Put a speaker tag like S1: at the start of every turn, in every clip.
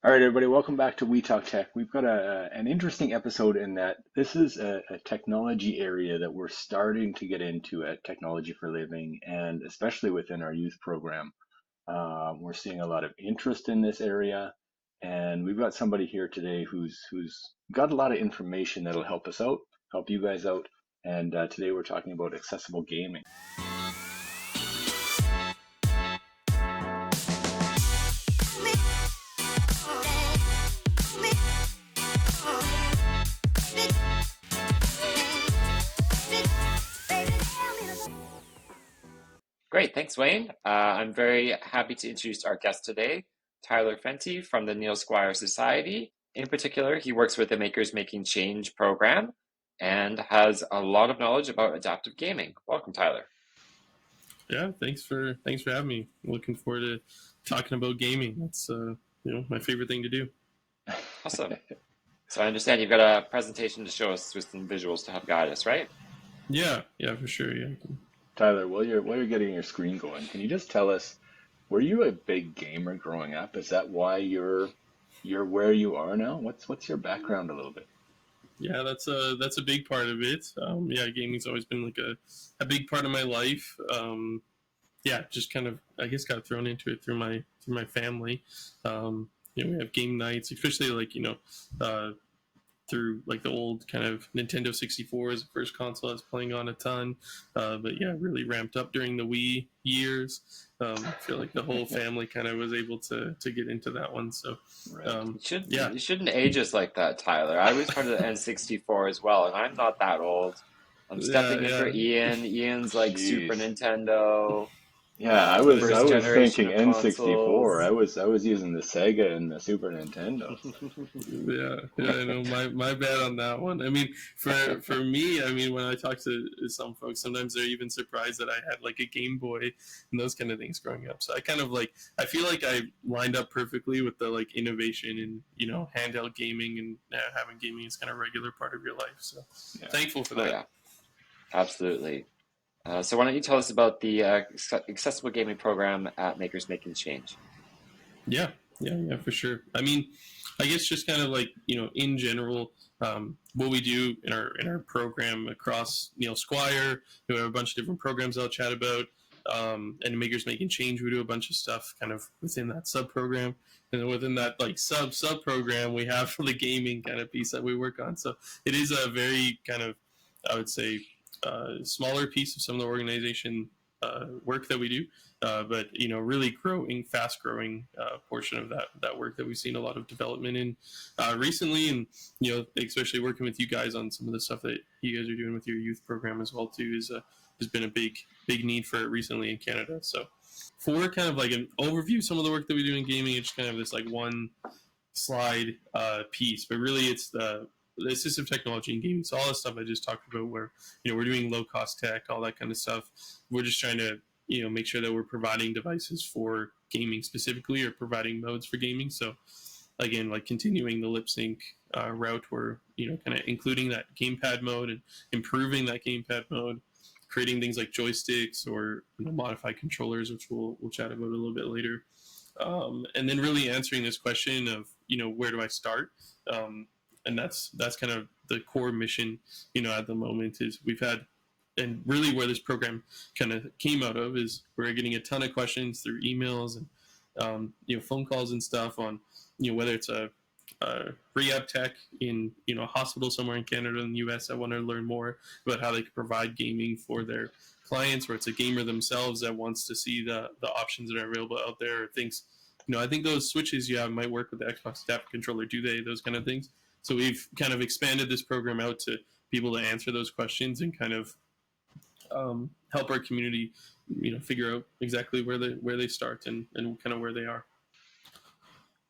S1: All right, everybody, welcome back to We Talk Tech. We've got an interesting episode in that this is a technology area that we're starting to get into at Technology for Living, and especially within our youth program. We're seeing a lot of interest in this area, and we've got somebody here today who's got a lot of information that'll help us out, help you guys out. And today we're talking about accessible gaming.
S2: Great, thanks, Wayne. I'm very happy to introduce our guest today, Tyler Fentie from the Neil Squire Society. In particular, he works with the Makers Making Change program and has a lot of knowledge about adaptive gaming. Welcome, Tyler.
S3: Yeah, thanks for having me. Looking forward to talking about gaming. That's my favorite thing to do.
S2: Awesome. So I understand you've got a presentation to show us with some visuals to help guide us, right?
S3: Yeah, for sure. Yeah.
S1: Tyler, while you're getting your screen going, can you just tell us, were you a big gamer growing up? Is that why you're where you are now? What's your background a little bit?
S3: Yeah, that's a big part of it. Yeah, gaming's always been like a big part of my life. Yeah, just kind of I guess got thrown into it through my family. We have game nights, especially like through like the old kind of Nintendo 64 as the first console I was playing on a ton. But yeah, really ramped up during the Wii years. I feel like the whole family kind of was able to get into that one. So
S1: Right.
S3: yeah,
S2: You shouldn't age us like that, Tyler. I was part of the N64 as well, and I'm not that old. I'm
S3: yeah,
S2: stepping in for
S3: yeah.
S2: Ian. Ian's like Super
S1: Jeez.
S2: Nintendo,
S1: Yeah, I was I
S2: first
S3: Nice.
S1: was
S2: generation
S1: thinking
S2: of
S1: N64.
S2: consoles.
S1: I was using the Sega and the Super Nintendo.
S3: Yeah, I know. My bad on that one. I mean, for me, I mean, when I talk to some folks, sometimes they're even surprised that I had like a Game Boy and those kind of things growing up. So I kind of like I feel like I lined up perfectly with the like innovation and handheld gaming and having gaming as kind of a regular part of your life. So
S1: Yeah.
S3: thankful for
S2: Oh
S3: that.
S2: yeah, absolutely. So why don't you tell us about the accessible gaming program at Makers Making Change?
S3: Yeah, for sure. I mean, I guess just kind of like in general, what we do in our program across Neil Squire, we have a bunch of different programs I'll chat about, and Makers Making Change. We do a bunch of stuff kind of within that sub program, and then within that like sub program, we have the gaming kind of piece that we work on. So it is a very kind of, I would say, smaller piece of some of the organization work that we do, but really fast growing portion of that work that we've seen a lot of development in recently, and especially working with you guys on some of the stuff that you guys are doing with your youth program as well too has been a big need for it recently in Canada. So for kind of like an overview of some of the work that we do in gaming, it's kind of this like one slide piece, but really it's the assistive technology in gaming. So all the stuff I just talked about, where we're doing low cost tech, all that kind of stuff. We're just trying to make sure that we're providing devices for gaming specifically, or providing modes for gaming. So again, like continuing the lip sync route, where kind of including that gamepad mode and improving that gamepad mode, creating things like joysticks or modified controllers, which we'll chat about a little bit later. And then really answering this question of where do I start, and that's kind of the core mission at the moment. Is we've had, and really where this program kind of came out of, is we're getting a ton of questions through emails and phone calls and stuff on whether it's a rehab tech in a hospital somewhere in Canada and the US that want to learn more about how they can provide gaming for their clients, or it's a gamer themselves that wants to see the options that are available out there, or thinks I think those switches you have might work with the Xbox adaptive controller, do they, those kind of things. So we've kind of expanded this program out to be able to answer those questions and kind of help our community figure out exactly where they start and kind of where they are.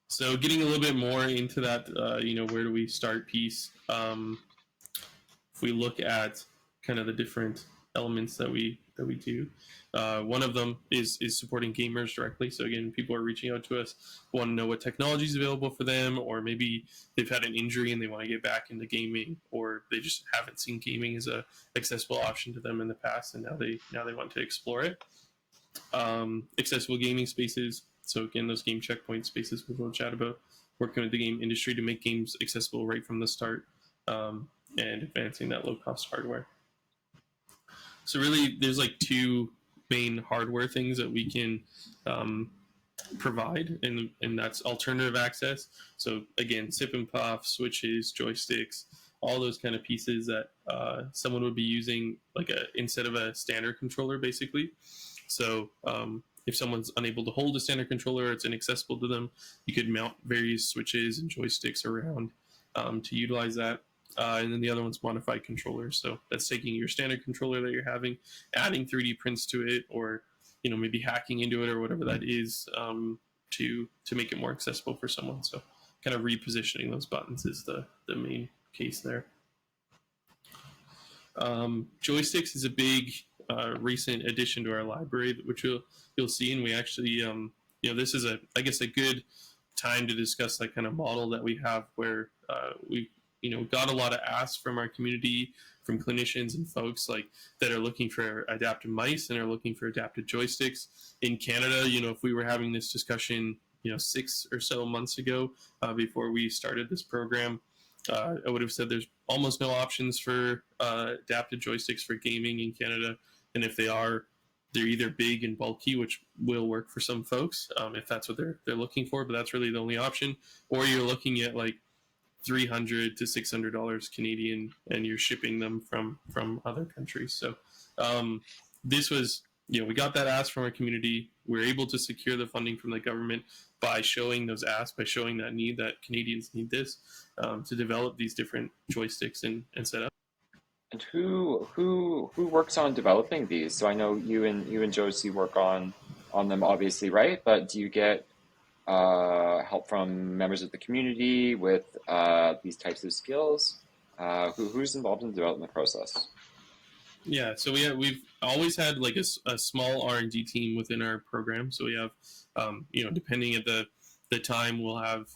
S3: So getting a little bit more into that, where do we start piece? If we look at kind of the different elements that we do, one of them is supporting gamers directly. So again, people are reaching out to us, want to know what technology is available for them, or maybe they've had an injury and they want to get back into gaming, or they just haven't seen gaming as a accessible option to them in the past, and now they want to explore it. Accessible gaming spaces. So again, those game checkpoint spaces we'll chat about. working with the game industry to make games accessible right from the start, and advancing that low-cost hardware. So really, there's like two main hardware things that we can provide, and that's alternative access. So again, sip and puff, switches, joysticks, all those kind of pieces that someone would be using like instead of a standard controller, basically. So if someone's unable to hold a standard controller, it's inaccessible to them, you could mount various switches and joysticks around to utilize that. And then the other one's modified controllers. So that's taking your standard controller that you're having, adding 3D prints to it, or maybe hacking into it or whatever that is, to make it more accessible for someone. So kind of repositioning those buttons is the main case there. Joysticks is a big recent addition to our library, which you'll see, and we actually this is I guess a good time to discuss that kind of model that we have, where we got a lot of asks from our community, from clinicians and folks like that are looking for adaptive mice and are looking for adaptive joysticks. In Canada, if we were having this discussion 6 or so months ago, before we started this program, I would have said there's almost no options for adaptive joysticks for gaming in Canada, and if they are, they're either big and bulky, which will work for some folks if that's what they're looking for, but that's really the only option, or you're looking at like $300 to $600 Canadian, and you're shipping them from other countries. So this was, we got that ask from our community. We were able to secure the funding from the government by showing those asks, by showing that need, that Canadians need this, to develop these different joysticks and set up.
S2: And who works on developing these? So I know you and Josie work on them, obviously, right? But do you get help from members of the community with these types of skills? Who's involved in the development process?
S3: Yeah, so we've always had like a small R&D team within our program. So we have, depending at the time, we'll have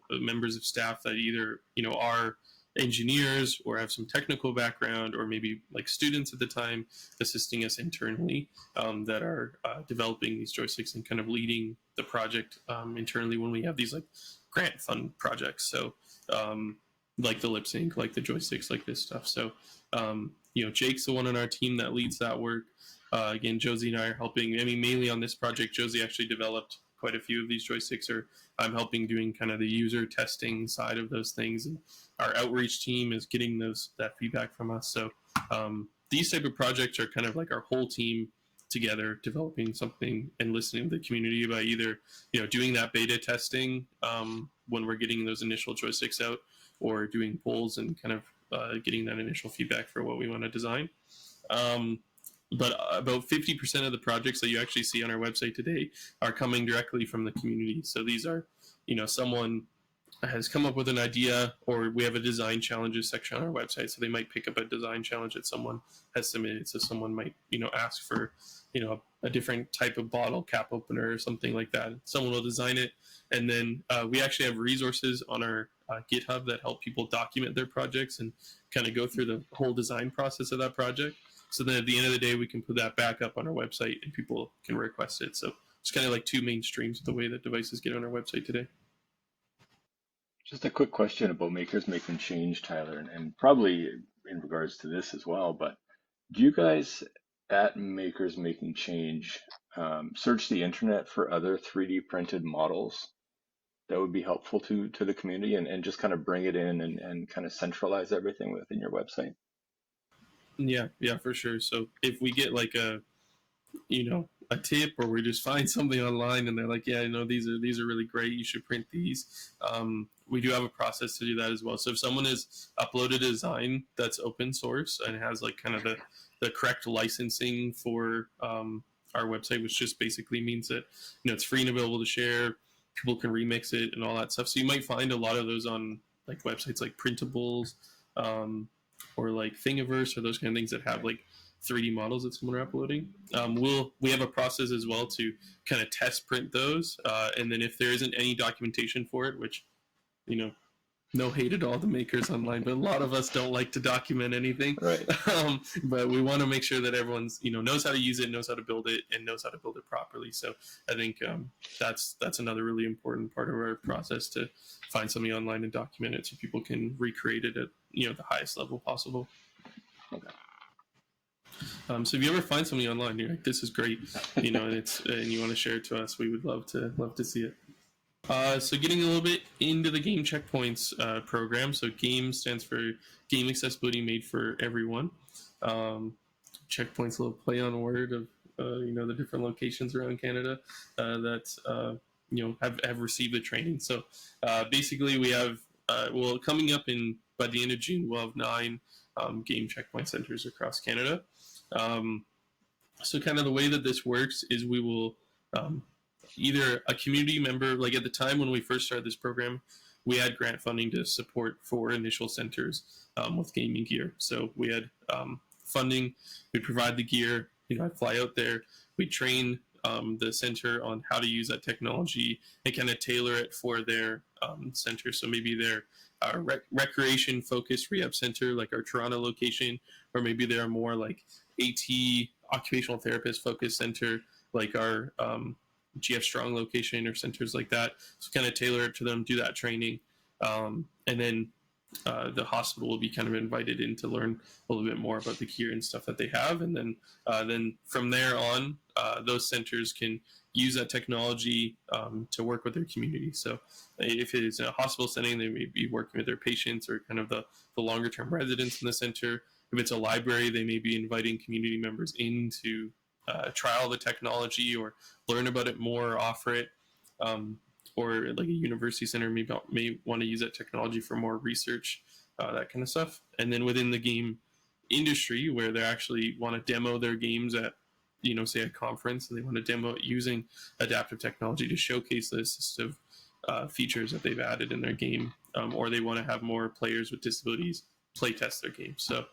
S3: members of staff that either are engineers or have some technical background, or maybe like students at the time assisting us internally, that are developing these joysticks and kind of leading the project internally when we have these like grant fund projects. So like the lip sync, like the joysticks, like this stuff. So Jake's the one on our team that leads that work. Again, Josie and I are helping. I mean, mainly on this project, Josie actually developed quite a few of these joysticks, or I'm helping doing kind of the user testing side of those things, and our outreach team is getting that feedback from us. So these type of projects are kind of like our whole team together developing something and listening to the community about either doing that beta testing when we're getting those initial joysticks out, or doing polls and kind of getting that initial feedback for what we want to design. But about 50% of the projects that you actually see on our website today are coming directly from the community. So these are, someone has come up with an idea, or we have a design challenges section on our website. So they might pick up a design challenge that someone has submitted. So someone might, ask for, a different type of bottle cap opener or something like that. Someone will design it. And then we actually have resources on our GitHub that help people document their projects and kind of go through the whole design process of that project. So then at the end of the day, we can put that back up on our website and people can request it. So it's kind of like two main streams of the way that devices get on our website today.
S1: Just a quick question about Makers Making Change, Tyler, and probably in regards to this as well, but do you guys at Makers Making Change search the internet for other 3D printed models that would be helpful to the community, and just kind of bring it in and kind of centralize everything within your website?
S3: Yeah, for sure. So if we get like a tip, or we just find something online and they're like, yeah, these are really great, you should print these. We do have a process to do that as well. So if someone has uploaded a design that's open source and has like kind of the correct licensing for our website, which just basically means that it's free and available to share, people can remix it and all that stuff. So you might find a lot of those on like websites like Printables, or like Thingiverse, or those kind of things that have like 3D models that someone are uploading. We have a process as well to kind of test print those, and then if there isn't any documentation for it, which no hate at all the makers online, but a lot of us don't like to document anything.
S1: Right.
S3: But we want to make sure that everyone's knows how to use it, knows how to build it, and knows how to build it properly. So I think that's another really important part of our process, to find something online and document it so people can recreate it at the highest level possible.
S1: Okay.
S3: So if you ever find something online, you're like, this is great, and you want to share it to us, we would love to see it. So getting a little bit into the Game Checkpoints program. So GAME stands for Game Accessibility Made for Everyone. Checkpoints, a little play on word of the different locations around Canada that have received the training. So basically, we have coming up by the end of June, we'll have 9 Game Checkpoint centers across Canada. So kind of the way that this works is we will either a community member, like at the time when we first started this program, we had grant funding to support 4 initial centers with gaming gear. So we had funding, we provide the gear, I'd fly out there, we train the center on how to use that technology and kind of tailor it for their center. So maybe their recreation focused rehab center, like our Toronto location, or maybe they're more like AT, occupational therapist focused center, like our GF Strong location or centers like that. So kind of tailor it to them, do that training. And then the hospital will be kind of invited in to learn a little bit more about the gear and stuff that they have. And then from there on, those centers can use that technology to work with their community. So if it is a hospital setting, they may be working with their patients or kind of the longer term residents in the center. If it's a library, they may be inviting community members in to trial the technology or learn about it more, or offer it. Or like a university center may want to use that technology for more research, that kind of stuff. And then within the game industry, where they actually want to demo their games at, say a conference, and they want to demo it using adaptive technology to showcase the assistive features that they've added in their game, or they want to have more players with disabilities play test their game. So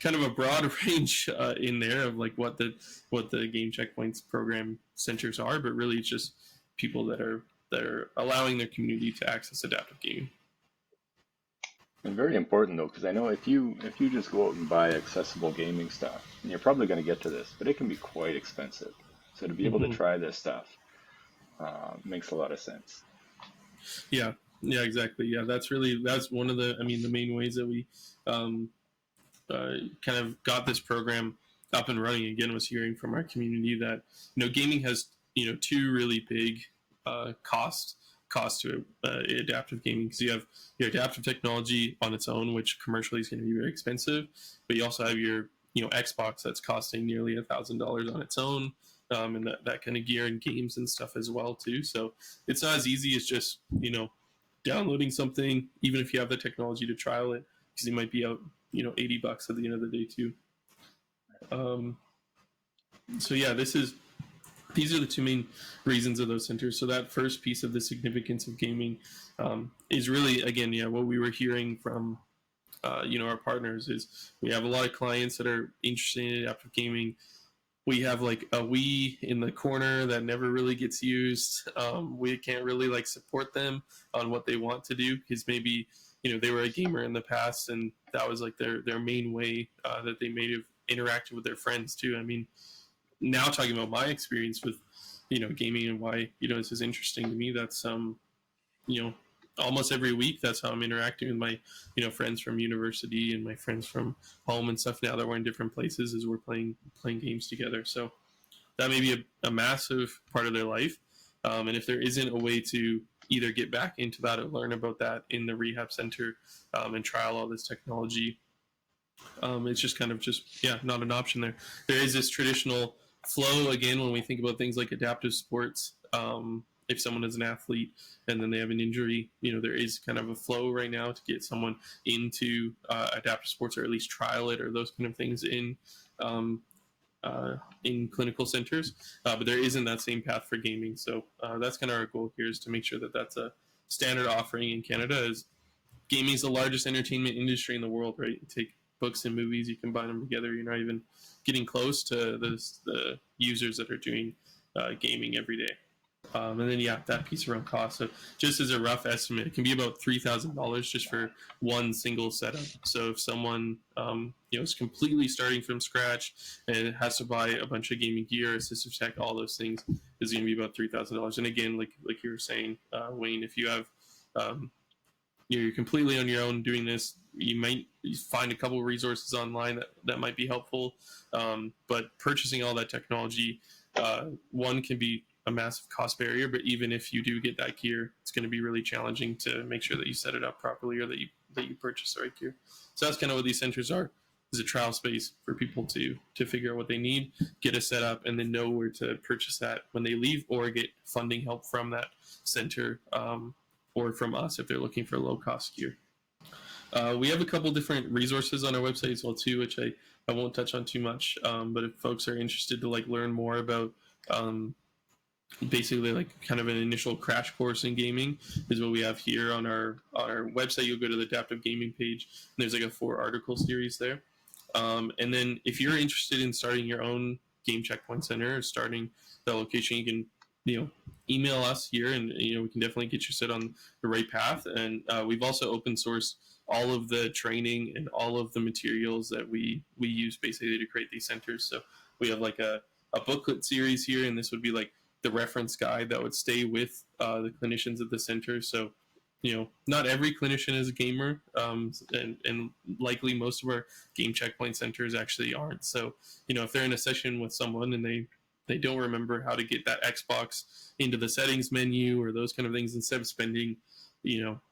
S3: kind of a broad range in there of like what the Game Checkpoints program centers are, but really it's just people that are allowing their community to access adaptive gaming.
S1: And very important though, because I know if you just go out and buy accessible gaming stuff, and you're probably going to get to this, but it can be quite expensive. So to be able to try this stuff makes a lot of sense.
S3: Yeah, exactly. Yeah, that's one of the main ways that we kind of got this program up and running. Again, was hearing from our community that gaming has 2 really big cost to adaptive gaming, because you have your adaptive technology on its own, which commercially is going to be very expensive, but you also have your Xbox that's costing nearly $1,000 on its own, and that kind of gear and games and stuff as well too. So it's not as easy as just downloading something, even if you have the technology to trial it, because you might be out $80 at the end of the day too. So yeah, these are the 2 main reasons of those centers. So that first piece of the significance of gaming is really, again, what we were hearing from our partners is we have a lot of clients that are interested in adaptive gaming. We have like a Wii in the corner that never really gets used. We can't really support them on what they want to do, because maybe they were a gamer in the past and that was like their main way that they may have interacted with their friends too. I mean, now talking about my experience with gaming and why this is interesting to me, that's almost every week that's how I'm interacting with my friends from university and my friends from home and stuff, now that we're in different places, as we're playing games together. So that may be a massive part of their life, and if there isn't a way to either get back into that or learn about that in the rehab center and trial all this technology, it's just kind of not an option there. There is this traditional flow, again, when we think about things like adaptive sports. If someone is an athlete and then they have an injury, there is kind of a flow right now to get someone into adaptive sports, or at least trial it, or those kind of things in clinical centers. But there isn't that same path for gaming. So that's kind of our goal here, is to make sure that that's a standard offering in Canada. As gaming is the largest entertainment industry in the world, right? You take books and movies, you combine them together, you're not even getting close to the users that are doing gaming every day. And then, yeah, that piece around cost. So just as a rough estimate, it can be about $3,000 just for one single setup. So if someone, is completely starting from scratch and has to buy a bunch of gaming gear, assistive tech, all those things, is going to be about $3,000. And again, like you were saying, Wayne, if you have, you're completely on your own doing this, you might find a couple of resources online that might be helpful. But purchasing all that technology, one can be a massive cost barrier, but even if you do get that gear, it's going to be really challenging to make sure that you set it up properly or that you purchase the right gear. So that's kind of what these centers are, is a trial space for people to figure out what they need, get a setup, and then know where to purchase that when they leave, or get funding help from that center, or from us if they're looking for low cost gear. We have a couple different resources on our website as well too, which I won't touch on too much. But if folks are interested to learn more about, basically kind of an initial crash course in gaming, is what we have here on our website. You'll go to the adaptive gaming page, and there's a 4-article series there. And then if you're interested in starting your own game checkpoint center or starting the location, you can email us here, and we can definitely get you set on the right path. And we've also open sourced all of the training and all of the materials that we use basically to create these centers. So we have a booklet series here, and this would be the reference guide that would stay with the clinicians at the center. So not every clinician is a gamer, and likely most of our game checkpoint centers actually aren't. So if they're in a session with someone and they don't remember how to get that Xbox into the settings menu or those kind of things, instead of spending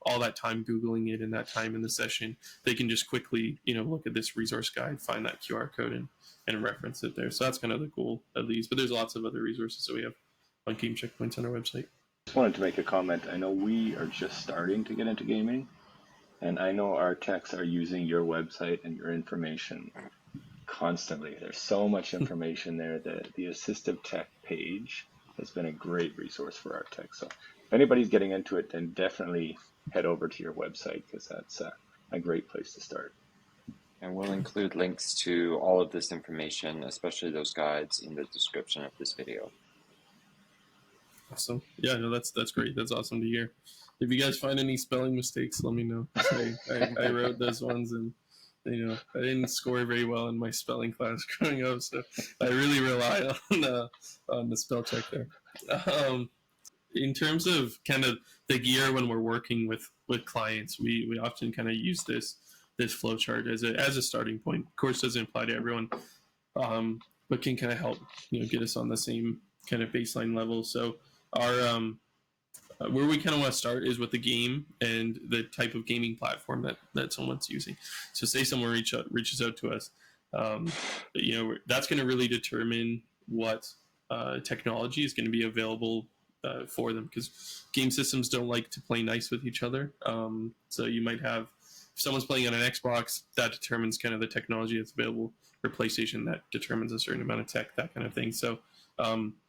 S3: all that time Googling it and that time in the session, they can just quickly look at this resource guide, find that QR code, and reference it there. So that's kind of the goal, at least. But there's lots of other resources that we have on game checkpoints on our website.
S1: Just wanted to make a comment. I know we are just starting to get into gaming, and I know our techs are using your website and your information constantly. There's so much information there that the assistive tech page has been a great resource for our tech. So if anybody's getting into it, then definitely head over to your website, because that's a great place to start.
S2: And we'll include links to all of this information, especially those guides, in the description of this video.
S3: Awesome. Yeah, no, that's great. That's awesome to hear. If you guys find any spelling mistakes, let me know. I wrote those ones, and I didn't score very well in my spelling class growing up, so I really rely on the spell check there. In terms of kind of the gear when we're working with clients, we often kind of use this flow chart as a starting point. Of course, doesn't apply to everyone, but can kind of help get us on the same kind of baseline level. So our where we kind of want to start is with the game and the type of gaming platform that someone's using. So say someone reaches out to us, that's going to really determine what technology is going to be available for them, because game systems don't like to play nice with each other. So you might have, if someone's playing on an Xbox, that determines kind of the technology that's available, or PlayStation, that determines a certain amount of tech, that kind of thing. So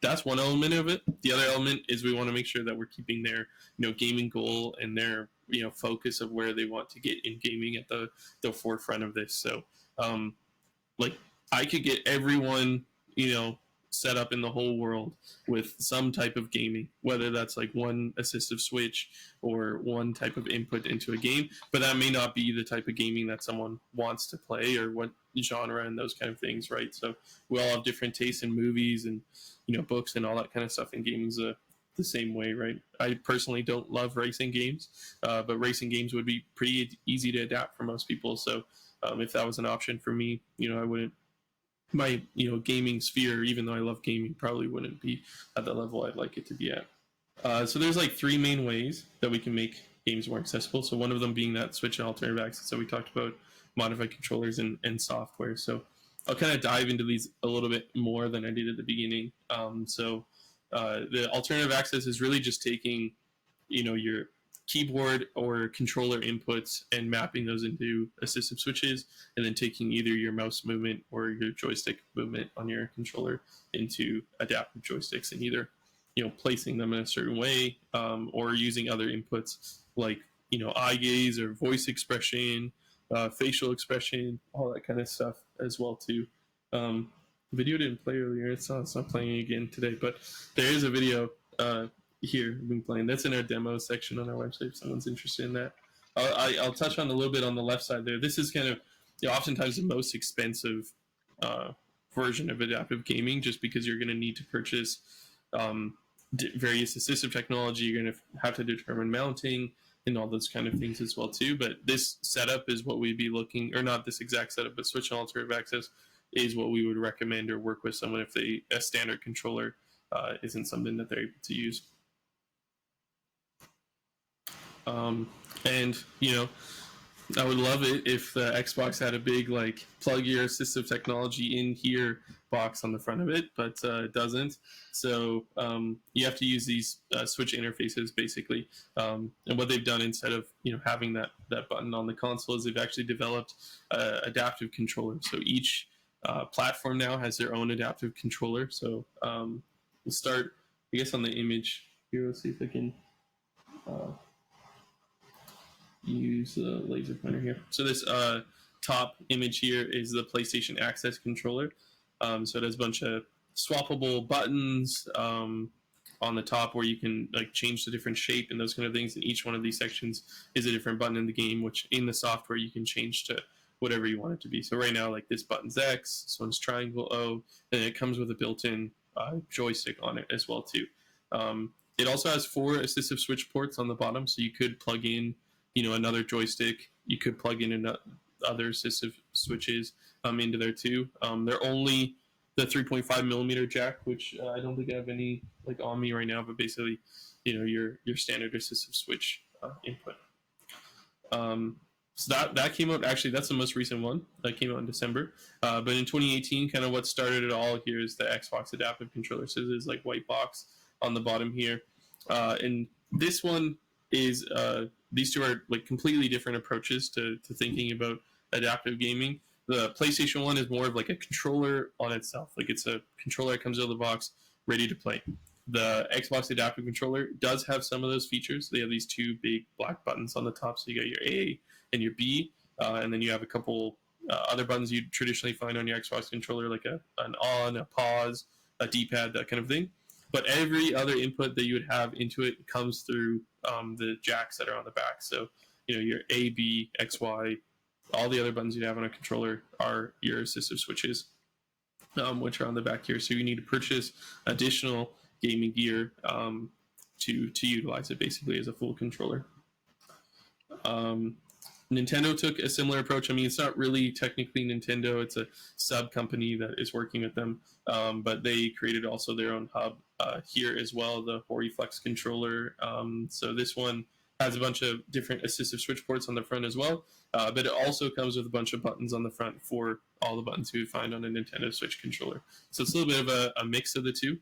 S3: that's one element of it. The other element is we want to make sure that we're keeping their gaming goal and their focus of where they want to get in gaming at the forefront of this. So I could get everyone set up in the whole world with some type of gaming, whether that's one assistive switch or one type of input into a game, but that may not be the type of gaming that someone wants to play, or what genre and those kind of things, right? So we all have different tastes in movies and books and all that kind of stuff, and gaming's the same way, right? I personally don't love racing games, but racing games would be pretty easy to adapt for most people. So if that was an option for me, I wouldn't, my gaming sphere, even though I love gaming, probably wouldn't be at the level I'd like it to be at. So there's 3 main ways that we can make games more accessible. So one of them being that switch and alternative access that we talked about, modified controllers and software. So I'll kind of dive into these a little bit more than I did at the beginning. The alternative access is really just taking your keyboard or controller inputs and mapping those into assistive switches, and then taking either your mouse movement or your joystick movement on your controller into adaptive joysticks, and either placing them in a certain way, or using other inputs like eye gaze or voice expression, facial expression, all that kind of stuff as well too. The video didn't play earlier. It's not playing again today, but there is a video here I've been playing. That's in our demo section on our website if someone's interested in that. I'll touch on a little bit on the left side there. This is kind of oftentimes the most expensive uh, version of adaptive gaming, just because you're going to need to purchase um, various assistive technology. You're going to have to determine mounting and all those kind of things as well too. But this setup is what we'd be looking, or not this exact setup, but switch and alternative access is what we would recommend or work with someone if a standard controller isn't something that they're able to use. And I would love it if the Xbox had a big like plug your assistive technology in here box on the front of it, but it doesn't. So you have to use these switch interfaces basically. And what they've done instead of having that button on the console is they've actually developed adaptive controller. So each platform now has their own adaptive controller. So we'll start, I guess, on the image here. Let's see if I can. Use the laser pointer here. So this top image here is the PlayStation Access controller. So it has a bunch of swappable buttons on the top where you can like change the different shape and those kind of things. And each one of these sections is a different button in the game, which in the software you can change to whatever you want it to be. So right now, like this button's X, this one's triangle O, and it comes with a built-in joystick on it as well too. It also has 4 assistive switch ports on the bottom, so you could plug in another joystick. You could plug in other assistive switches into there too. They're only the 3.5 millimeter jack, which I don't think I have any like on me right now, but basically, your standard assistive switch input. So that came out, actually that's the most recent one that came out in December. But in 2018, kind of what started it all here is the Xbox adaptive controller. So there's like white box on the bottom here, and this one is these two are like completely different approaches to thinking about adaptive gaming. The PlayStation 1 is more of like a controller on itself. Like it's a controller that comes out of the box, ready to play. The Xbox adaptive controller does have some of those features. They have these 2 big black buttons on the top. So you got your A and your B, and then you have a couple other buttons you traditionally find on your Xbox controller, like an on, a pause, a D-pad, that kind of thing. But every other input that you would have into it comes through the jacks that are on the back. So, your A, B, X, Y, all the other buttons you have on a controller are your assistive switches, which are on the back here. So you need to purchase additional gaming gear to utilize it basically as a full controller. Nintendo took a similar approach. I mean, it's not really technically Nintendo. It's a sub company that is working with them, but they created also their own hub here as well, the HoriFlex controller. So this one has a bunch of different assistive switch ports on the front as well, but it also comes with a bunch of buttons on the front for all the buttons you would find on a Nintendo Switch controller. So it's a little bit of a mix of the two.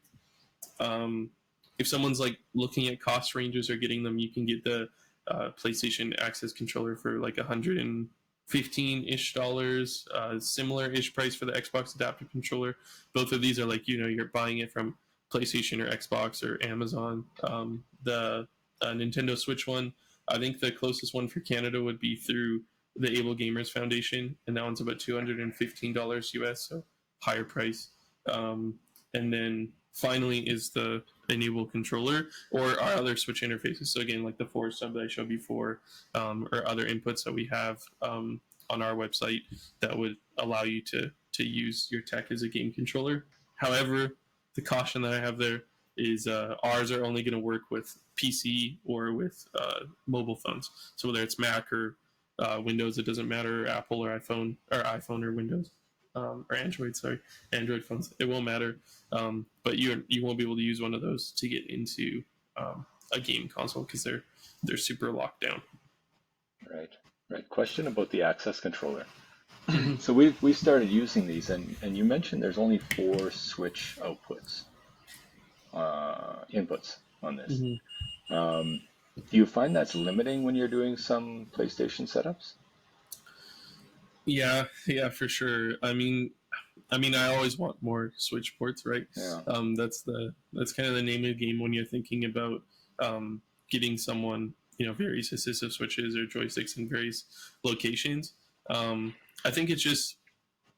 S3: If someone's like looking at cost ranges or getting them, you can get the PlayStation Access controller for like $115-ish, similar-ish price for the Xbox adaptive controller. Both of these are like, you're buying it from PlayStation or Xbox or Amazon. The Nintendo Switch one, I think the closest one for Canada would be through the Able Gamers Foundation, and that one's about $215 US, so higher price. And then finally is the Enable controller or our other switch interfaces. So again, like the 4 sub that I showed before, or other inputs that we have on our website that would allow you to use your tech as a game controller. However, the caution that I have there is ours are only going to work with PC or with mobile phones. So whether it's Mac or Windows, it doesn't matter, Apple or iPhone or Windows. Or Android, sorry, Android phones. It won't matter, but you won't be able to use one of those to get into a game console because they're super locked down.
S1: Right. Question about the access controller. So we started using these, and you mentioned there's only 4 switch outputs, inputs on this. Mm-hmm. Do you find that's limiting when you're doing some PlayStation setups?
S3: Yeah, for sure. I mean, I always want more switch ports, right?
S1: Yeah.
S3: That's kind of the name of the game when you're thinking about getting someone, various assistive switches or joysticks in various locations. I think it's just,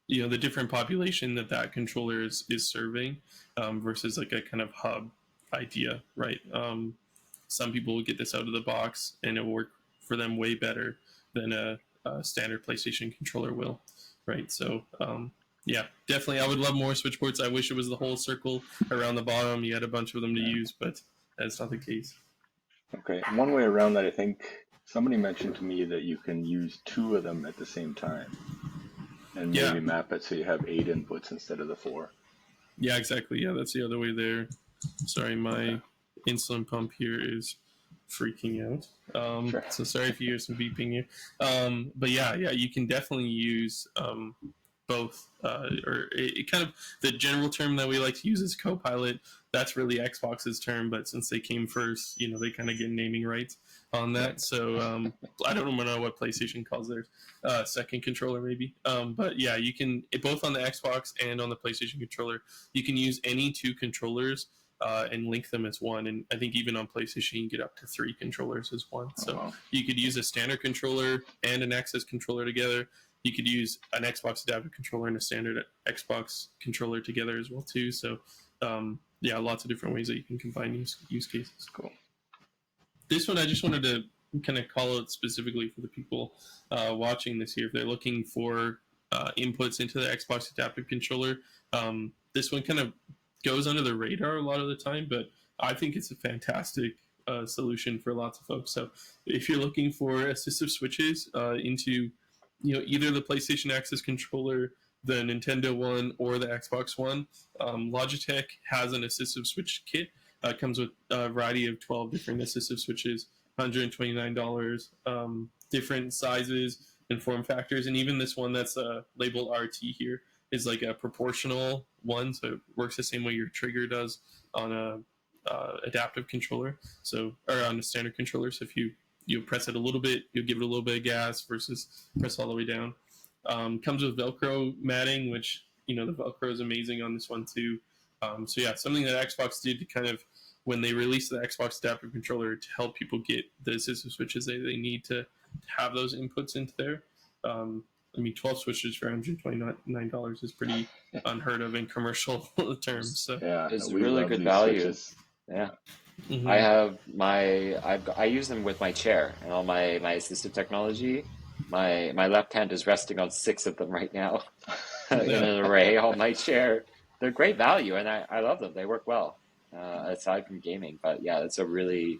S3: the different population that controller is serving versus like a kind of hub idea, right? Some people will get this out of the box and it will work for them way better than a standard PlayStation controller will, right? So yeah, definitely, I would love more switch ports. I wish it was the whole circle around the bottom. You had a bunch of them to
S1: Yeah.
S3: use, but that's not the case.
S1: Okay. One way around that, I think somebody mentioned to me that you can use two of them at the same time and
S3: Yeah,
S1: maybe map it so you have 8 inputs instead of the four.
S3: yeah, exactly. Yeah, that's the other way there. Sorry,
S1: Okay.
S3: my insulin pump here is freaking out.
S1: Sure.
S3: So sorry if you hear some beeping here. But yeah, you can definitely use both, or it kind of the general term that we like to use is co-pilot. That's really Xbox's term, but since they came first, they kind of get naming rights on that.
S1: Right.
S3: So I don't know what PlayStation calls theirs, second controller maybe. But yeah, you can both on the Xbox and on the PlayStation controller. You can use any two controllers and link them as one. And I think even on PlayStation, you can get up to 3 controllers as one.
S1: Oh,
S3: So
S1: wow.
S3: you could use a standard controller and an Access controller together. You could use an Xbox adaptive controller and a standard Xbox controller together as well too. So yeah, lots of different ways that you can combine use cases.
S1: Cool.
S3: This one I just wanted to kind of call out specifically for the people watching this here. If they're looking for inputs into the Xbox adaptive controller, this one kind of goes under the radar a lot of the time, but I think it's a fantastic solution for lots of folks. So if you're looking for assistive switches into either the PlayStation Access controller, the Nintendo one, or the Xbox One, Logitech has an assistive switch kit. Comes with a variety of 12 different assistive switches, $129, different sizes and form factors, and even this one that's labeled RT here is like a proportional one, so it works the same way your trigger does on a adaptive controller, or on a standard controller. So if you press it a little bit, you'll give it a little bit of gas versus press all the way down. Comes with Velcro matting, which the Velcro is amazing on this one too. So yeah, something that Xbox did to kind of when they released the Xbox adaptive controller to help people get the assistive switches they need to have those inputs into there. 12 switches for $129 is pretty unheard of in commercial terms. So
S1: Yeah,
S2: It's
S1: we
S2: really
S1: love
S2: good
S1: these
S2: value.
S1: switches.
S2: Yeah.
S3: mm-hmm.
S2: I use them with my chair and all my assistive technology. My left hand is resting on 6 of them right now in an array on my chair. They're great value, and I love them. They work well, aside from gaming. But yeah, it's a really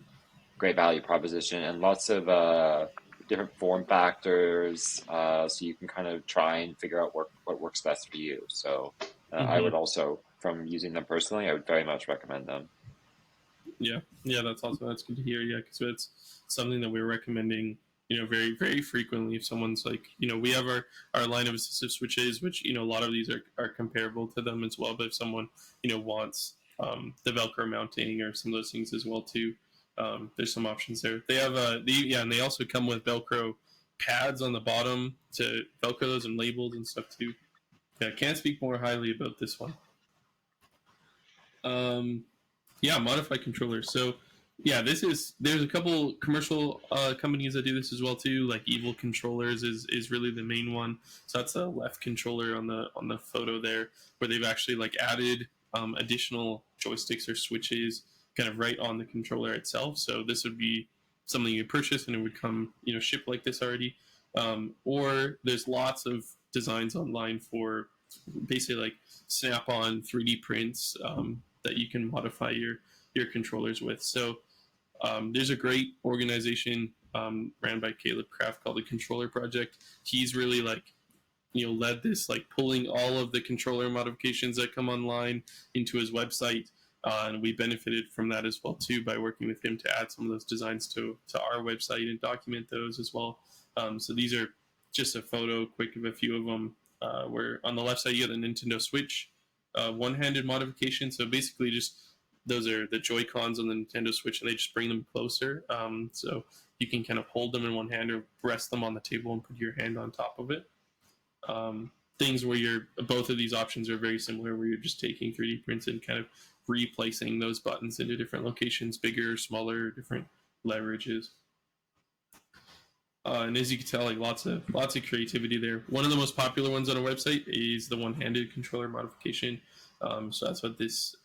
S2: great value proposition, and lots of different form factors, so you can kind of try and figure out what works best for you. So I would also, from using them personally, I would very much recommend them.
S3: Yeah, that's awesome. That's good to hear. Yeah, because it's something that we're recommending, very, very frequently. If someone's like, we have our line of assistive switches, which, a lot of these are comparable to them as well. But if someone, wants the Velcro mounting or some of those things as well too, there's some options there. They have, and they also come with Velcro pads on the bottom to Velcro those and labels and stuff too. Yeah, I can't speak more highly about this one. Yeah, modified controllers. So yeah, there's a couple commercial companies that do this as well too. Like Evil Controllers is really the main one. So that's a left controller on the photo there, where they've actually like added additional joysticks or switches kind of right on the controller itself. So this would be something you purchase and it would come shipped like this already. Or there's lots of designs online for basically like snap-on 3D prints that you can modify your controllers with. So there's a great organization ran by Caleb Kraft called the Controller Project. He's really led this pulling all of the controller modifications that come online into his website. And we benefited from that as well too by working with him to add some of those designs to our website and document those as well. So these are just a photo quick of a few of them. Where on the left side you get the Nintendo Switch one-handed modification. So basically just those are the Joy-Cons on the Nintendo Switch and they just bring them closer. So you can kind of hold them in one hand or rest them on the table and put your hand on top of it. Things where both of these options are very similar, where you're just taking 3D prints and kind of replacing those buttons into different locations, bigger, smaller, different leverages. And as you can tell, like lots of creativity there. One of the most popular ones on our website is the one-handed controller modification. So that's what this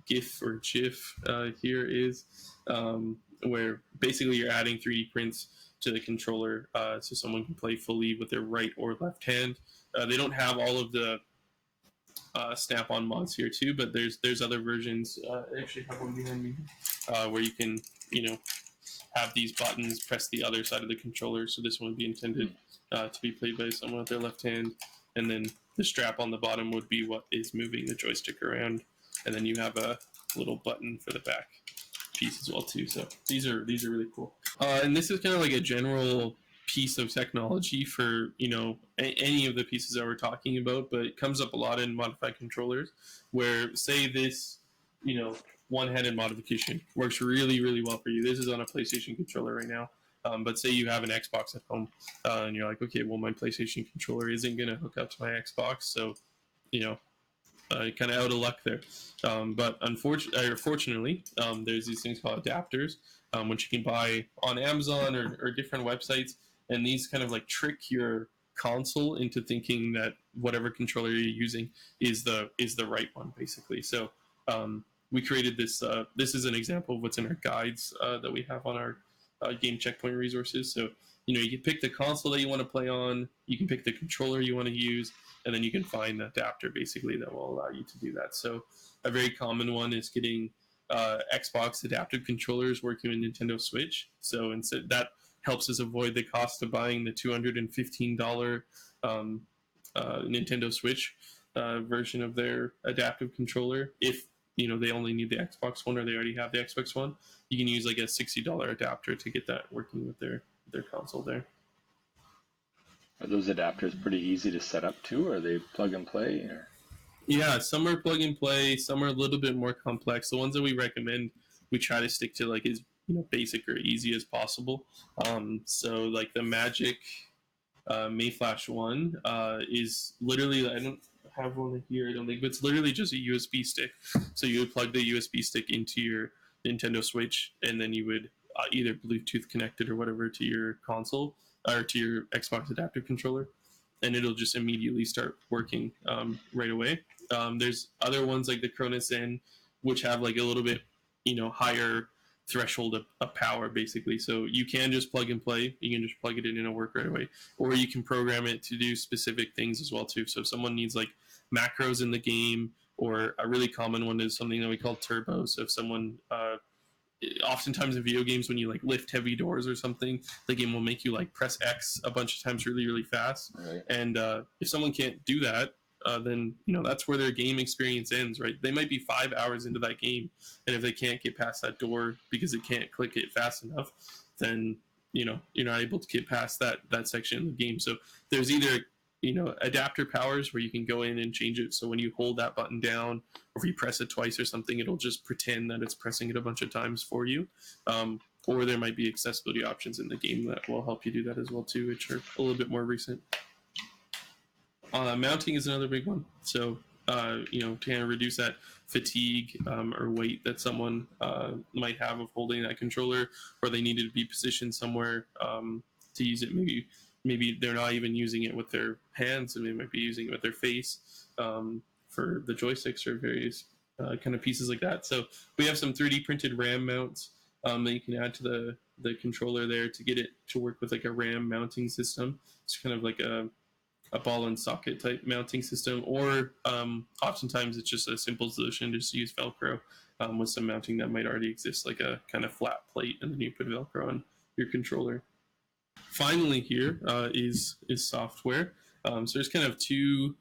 S3: GIF or GIF here is, where basically you're adding 3D prints to the controller so someone can play fully with their right or left hand. They don't have all of the snap-on mods here too, but there's other versions. I actually have one behind me where you can have these buttons press the other side of the controller. So this one would be intended to be played by someone with their left hand, and then the strap on the bottom would be what is moving the joystick around, and then you have a little button for the back piece as well too. So these are really cool. And this is kind of like a general piece of technology for any of the pieces that we're talking about, but it comes up a lot in modified controllers, where say this one-handed modification works really, really well for you. This is on a PlayStation controller right now. But say you have an Xbox at home and you're like, okay, well, my PlayStation controller isn't going to hook up to my Xbox. So, kind of out of luck there. But fortunately, there's these things called adapters, which you can buy on Amazon or different websites. And these kind of like trick your console into thinking that whatever controller you're using is the right one, basically. So, we created this. This is an example of what's in our guides that we have on our game checkpoint resources. So you can pick the console that you want to play on, you can pick the controller you want to use, and then you can find the adapter basically that will allow you to do that. So a very common one is getting Xbox adaptive controllers working with Nintendo Switch. So instead that helps us avoid the cost of buying the $215 Nintendo Switch version of their adaptive controller. If they only need the Xbox One or they already have the Xbox One, you can use like a $60 adapter to get that working with their console there.
S1: Are those adapters pretty easy to set up too? Or are they plug and play? Or?
S3: Yeah, some are plug and play, some are a little bit more complex. The ones that we recommend, we try to stick to like as basic or easy as possible. So like the Magic Mayflash one is literally, I don't have one here, I don't think, but it's literally just a USB stick. So you would plug the USB stick into your Nintendo Switch, and then you would either Bluetooth connect it or whatever to your console or to your Xbox adaptive controller, and it'll just immediately start working right away. There's other ones like the Cronus N, which have like a little bit higher threshold of power basically. So you can just plug and play, you can just plug it in and it'll work right away, or you can program it to do specific things as well too. So if someone needs like macros in the game, or a really common one is something that we call turbo. So if someone oftentimes in video games, when you like lift heavy doors or something, the game will make you like press X a bunch of times really, really fast.
S1: Right.
S3: And if someone can't do that, then that's where their game experience ends, right? They might be 5 hours into that game, and if they can't get past that door because they can't click it fast enough, then you're not able to get past that section of the game. So there's either adapter powers where you can go in and change it, so when you hold that button down or if you press it twice or something, it'll just pretend that it's pressing it a bunch of times for you. Or there might be accessibility options in the game that will help you do that as well too, which are a little bit more recent. Mounting is another big one. So, to kind of reduce that fatigue or weight that someone might have of holding that controller, or they needed to be positioned somewhere to use it. Maybe they're not even using it with their hands, and they might be using it with their face for the joysticks or various kind of pieces like that. So we have some 3D printed RAM mounts that you can add to the controller there to get it to work with like a RAM mounting system. It's kind of like a ball and socket type mounting system, or oftentimes it's just a simple solution, just use Velcro with some mounting that might already exist, like a kind of flat plate, and then you put Velcro on your controller. Finally here is software. So there's kind of two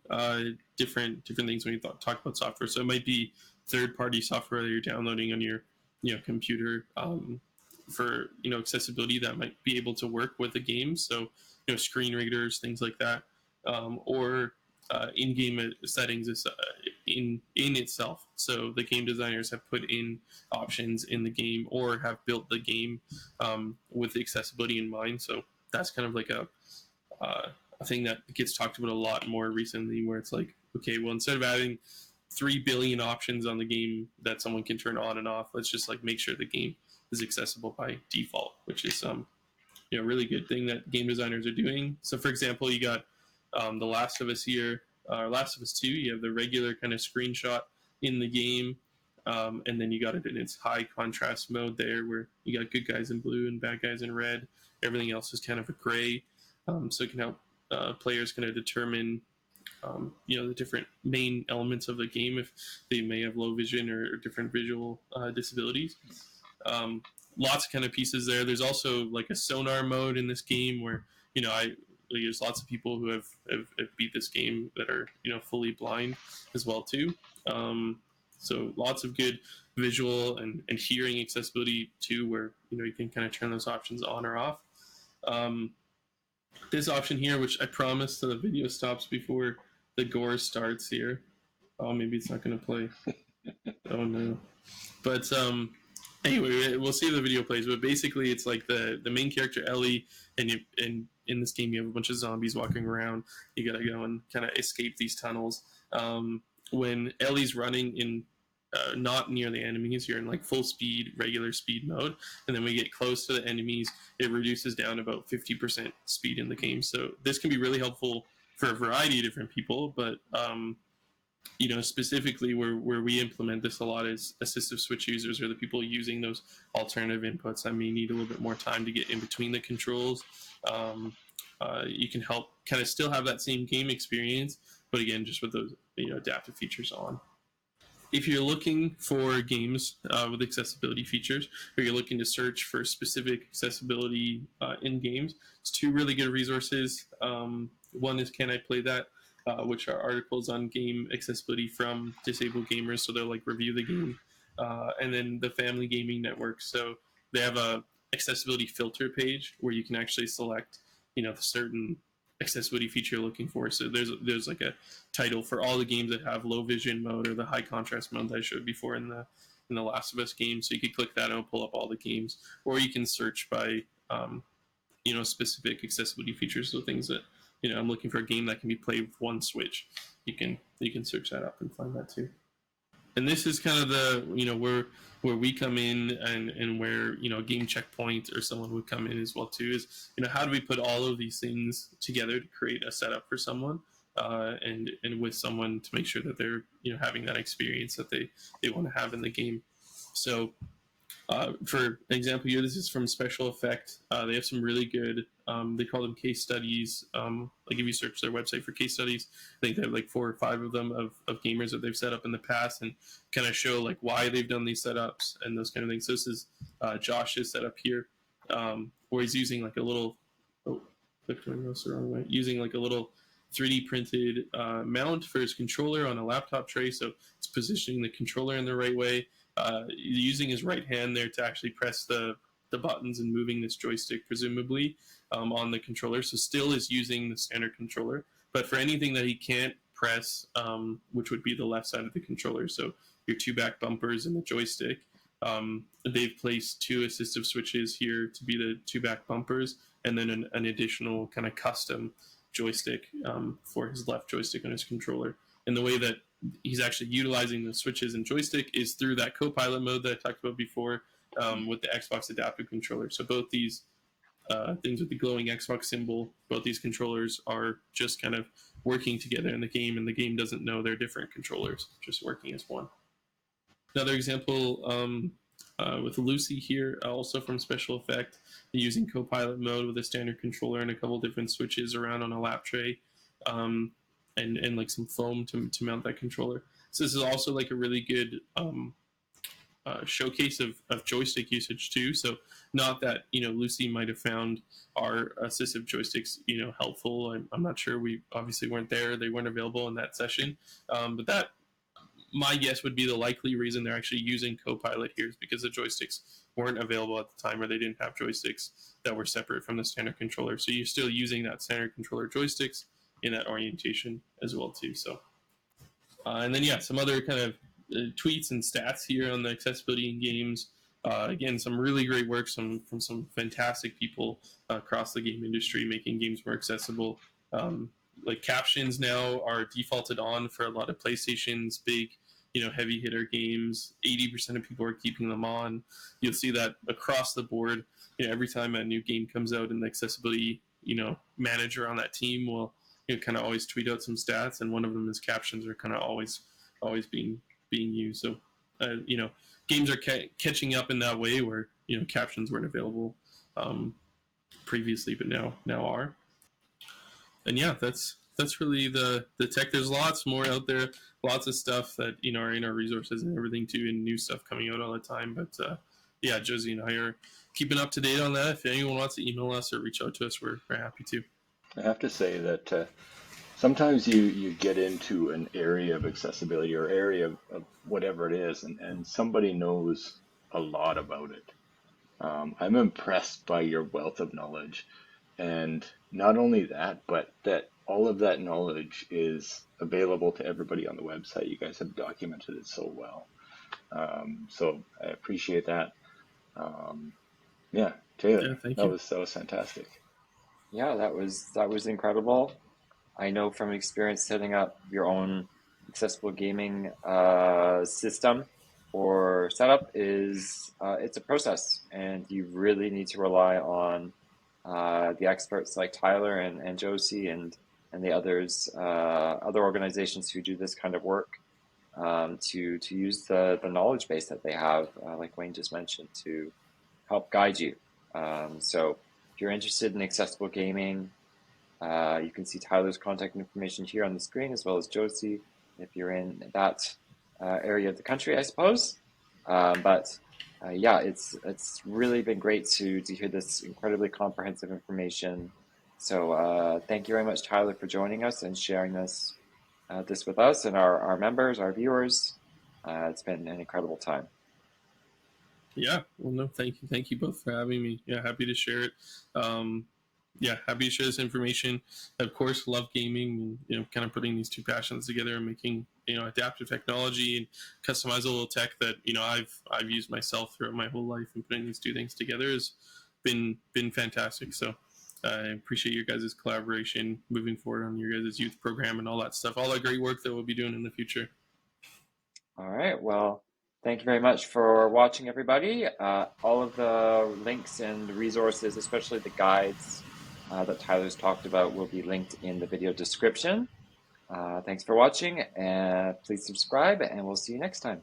S3: different things when you talk about software. So it might be third-party software that you're downloading on your computer for accessibility that might be able to work with the game. So screen readers, things like that. Or in-game settings is in itself. So the game designers have put in options in the game or have built the game with accessibility in mind. So that's kind of like a thing that gets talked about a lot more recently, where it's like, okay, well, instead of adding 3 billion options on the game that someone can turn on and off, let's just like make sure the game is accessible by default, which is really good thing that game designers are doing. So, for example, you got The Last of Us here, Last of Us 2. You have the regular kind of screenshot in the game, and then you got it in its high contrast mode there, where you got good guys in blue and bad guys in red. Everything else is kind of a gray, so it can help players kind of determine the different main elements of the game if they may have low vision or different visual disabilities. Lots of kind of pieces there. There's also like a sonar mode in this game where there's lots of people who have beat this game that are fully blind as well too. So lots of good visual and hearing accessibility too, where you can kind of turn those options on or off. This option here, which I promise the video stops before the gore starts here. Oh, maybe it's not going to play. Oh no. But anyway, we'll see if the video plays. But basically, it's like the main character Ellie, and in this game you have a bunch of zombies walking around. You gotta go and kind of escape these tunnels. When Ellie's running in not near the enemies, you're in like full speed, regular speed mode, and then we get close to the enemies, it reduces down about 50% speed in the game. So this can be really helpful for a variety of different people, but specifically where we implement this a lot is assistive switch users, or the people using those alternative inputs. I may need a little bit more time to get in between the controls. You can help kind of still have that same game experience, but again, just with those adaptive features on. If you're looking for games with accessibility features, or you're looking to search for specific accessibility in games, it's two really good resources. One is Can I Play That?, which are articles on game accessibility from disabled gamers, so they'll like review the game. And then the Family Gaming Network, so they have a accessibility filter page where you can actually select the certain accessibility feature you're looking for. So there's like a title for all the games that have low vision mode or the high contrast mode that I showed before in the Last of Us game. So you could click that and it'll pull up all the games, or you can search by specific accessibility features. So things that I'm looking for a game that can be played with one switch. You can search that up and find that too. And this is kind of the where we come in, and where Game Checkpoint or someone would come in as well too, is how do we put all of these things together to create a setup for someone, and with someone to make sure that they're having that experience that they want to have in the game. So for example here, this is from Special Effect. They have some really good, they call them case studies. Like if you search their website for case studies, I think they have like 4 or 5 of them of gamers that they've set up in the past, and kind of show like why they've done these setups and those kind of things. So this is Josh's setup here, where he's using like a little, clicked my mouse the wrong way, using like a little 3D printed mount for his controller on a laptop tray. So it's positioning the controller in the right way. Using his right hand there to actually press the buttons and moving this joystick presumably on the controller. So still is using the standard controller, but for anything that he can't press, which would be the left side of the controller, so your 2 back bumpers and the joystick, they've placed 2 assistive switches here to be the 2 back bumpers, and then an additional kind of custom joystick for his left joystick on his controller. And the way that he's actually utilizing the switches and joystick is through that co-pilot mode that I talked about before, with the Xbox adaptive controller. So both these things with the glowing Xbox symbol, both these controllers are just kind of working together in the game, and the game doesn't know they're different controllers, just working as one. Another example with Lucy here, also from Special Effect, using co-pilot mode with a standard controller and a couple different switches around on a lap tray. And like some foam to mount that controller. So this is also like a really good showcase of joystick usage too. So not that Lucy might have found our assistive joysticks helpful. I'm not sure. We obviously weren't there. They weren't available in that session. But that, my guess, would be the likely reason they're actually using Copilot here, is because the joysticks weren't available at the time, or they didn't have joysticks that were separate from the standard controller. So you're still using that standard controller joysticks in that orientation as well too. So and then some other kind of tweets and stats here on the accessibility in games. Again, some really great work from some fantastic people across the game industry, making games more accessible. Like captions now are defaulted on for a lot of PlayStation's big heavy hitter games. 80% of people are keeping them on. You'll see that across the board. every time a new game comes out, and the accessibility manager on that team will kind of always tweet out some stats, and one of them is captions are kind of always being used. So games are catching up in that way, where captions weren't available previously, but now are. And yeah, that's really the tech. There's lots more out there, lots of stuff that are in our resources and everything too, and new stuff coming out all the time. But yeah, Josie and I are keeping up to date on that. If anyone wants to email us or reach out to us, we're happy to.
S1: I have to say that sometimes you get into an area of accessibility or area of whatever it is, and somebody knows a lot about it. I'm impressed by your wealth of knowledge. And not only that, but that all of that knowledge is available to everybody on the website. You guys have documented it so well. So I appreciate that. Yeah, Taylor,
S3: Yeah, thank
S1: that
S3: you.
S1: was fantastic.
S2: Yeah, that was incredible. I know from experience setting up your own accessible gaming system or setup is it's a process, and you really need to rely on the experts like Tyler and Josie and the other organizations who do this kind of work to use the knowledge base that they have, like Wayne just mentioned, to help guide you. So if you're interested in accessible gaming, you can see Tyler's contact information here on the screen, as well as Josie, if you're in that area of the country, I suppose. But yeah, it's really been great to hear this incredibly comprehensive information. So thank you very much, Tyler, for joining us and sharing this with us and our members, our viewers. It's been an incredible time.
S3: Yeah, well, no, thank you both for having me. Yeah, happy to share it. Yeah, happy to share this information. Of course, love gaming, and kind of putting these two passions together and making adaptive technology and customizable tech that I've used myself throughout my whole life, and putting these two things together has been fantastic. So I appreciate your guys' collaboration moving forward on your guys' youth program and all that stuff, all that great work that we'll be doing in the future.
S2: All right, well, thank you very much for watching, everybody. All of the links and resources, especially the guides that Tyler's talked about, will be linked in the video description. Thanks for watching, and please subscribe, and we'll see you next time.